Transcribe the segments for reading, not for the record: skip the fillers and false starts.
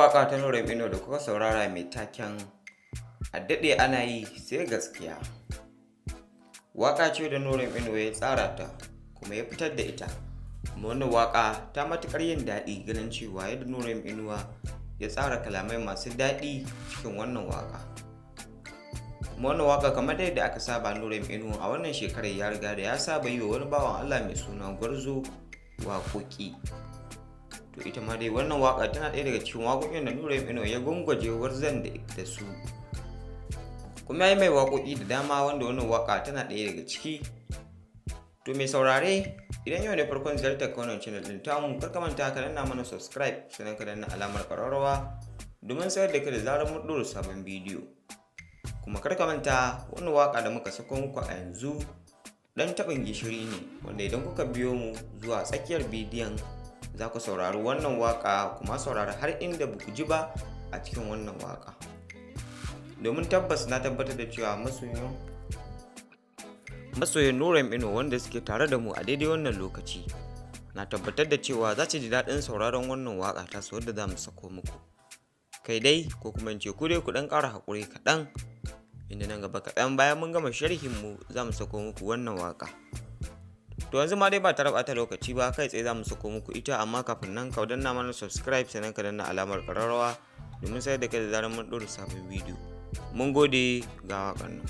waƙa ta Nura M Inuwa da kuka saurara mai taken a daɗe ana yi sai gaskiya. Waƙa ce da Nura M Inuwa ya tsara ta kuma ya fitar da ita. Kuma wannan waƙa ta matuƙar yin daɗi ganin cewa yadda Nura M Inuwa ya tsara kalamai masu daɗi cikin wannan waƙa. Kuma wannan waƙa kamar yadda aka saba Nura M Inuwa a wannan shekarar ya riga da ya saba yi wa wani bawan Allah mai suna Gwarzo waƙoƙi. To ita ma dai wannan waƙa tana ɗaya daga cikin waƙoƙin da Nura M Inuwa ya gwangwaje Gwarzon da su. Kuma ya yi mai waƙoƙi da dama wanda wannan waƙa tana ɗaya daga ciki. To mai saurare, idan yau ne farkon ziyartar ka wannan channel ɗin tamu, kar ka manta ka danna mana subscribe sannan ka danna alamar ƙararrawa domin sayar da ka da zarar mun ɗora sabon bidiyo. Kuma kar ka manta wannan waƙa da muka sako muku a yanzu ɗan taɓin gishiri ne, wanda idan kuka biyo mu zuwa tsakiyar bidiyon za ku saurari wannan waƙa kuma saurari har inda ba ku ji ba a cikin wannan waƙa. Domin tabbas na tabbatar da cewa masoyan Nura M Inuwa wanda suke tare da mu a daidai wannan lokaci na tabbatar da cewa za su ji daɗin sauraron wannan waƙa ta su wadda za mu sako muku. Kai dai ko kuma in ce ku dai ku ɗan ƙara haƙuri kaɗan, inda nan gaba kaɗan bayan mun gama sharhin mu za mu sako muku wannan waƙa. To yanzu ma dai ba tare ɓata lokaci ba, kai tsaye za mu sako muku ita, amma kafin nan ka danna mana subscribe sannan ka danna alamar ƙararrawa domin sayar da kai da zarar mun ɗora sabon bidiyo. Mun gode, ga waƙan nan.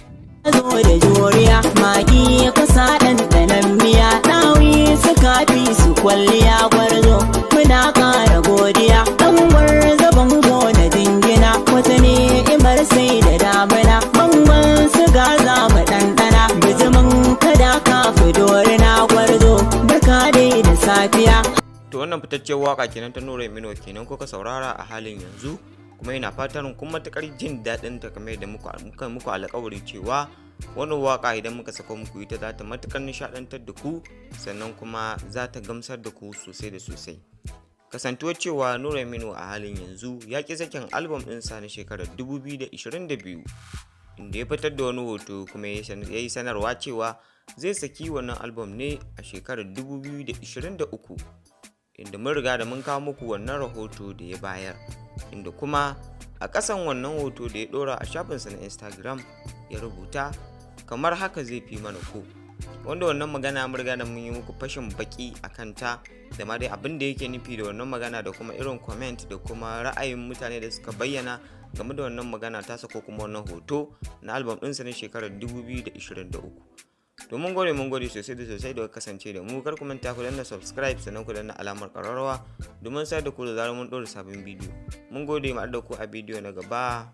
Zo da juriya magi ya kasa ɗanɗanon miya, ɗawi suka fi su kwalliya. Gwarzo muna ƙara godiya, ɗan gwarzo bango na dingina, wata ni'imar sai da damina, bangon su gaza mu ɗanɗana, bijimin kada ka fi dorina. Gwarzo barka dai da safiya. To wannan fitaccen waka kenan ta Nura M Inuwa kenan kuka saurara a halin yanzu, kuma ina fatan kun matukar jin daɗin ta kamar yadda muka muku alƙawari cewa wannan waka idan muka saka muku ita za ta matukar nishaɗantar da ku, sannan kuma za ta gamsar da ku sosai da sosai. Kasantuwar cewa Nura M Inuwa a halin yanzu ya ƙi sakin album ɗinsa na shekarar 2022, inda ya fitar da wani hoto kuma ya yi sanarwa cewa zai saki wannan album ne a shekarar 2023, inda mun riga da mun kawo muku wannan rahoto da ya bayar, inda kuma a ƙasan wannan hoto da ya ɗora a shafinsa na Instagram ya rubuta kamar haka zai fi mana ko, wanda wannan magana mun riga da mun yi muku fashin baki a kanta da ma dai abin da yake nufi da wannan magana da kuma irin comment da kuma ra'ayin mutane da suka bayyana game da wannan magana tasa ko kuma wannan hoto na album ɗinsa na shekarar 2023. To mun gode sosai da sosai da kasance da mu. Kar ku manta ku danna subscribe sannan ku danna alamar ƙararrawa domin sayar da ku da zarar mun ɗora sabon bidiyo. Mun gode mu da ku a bidiyo na gaba.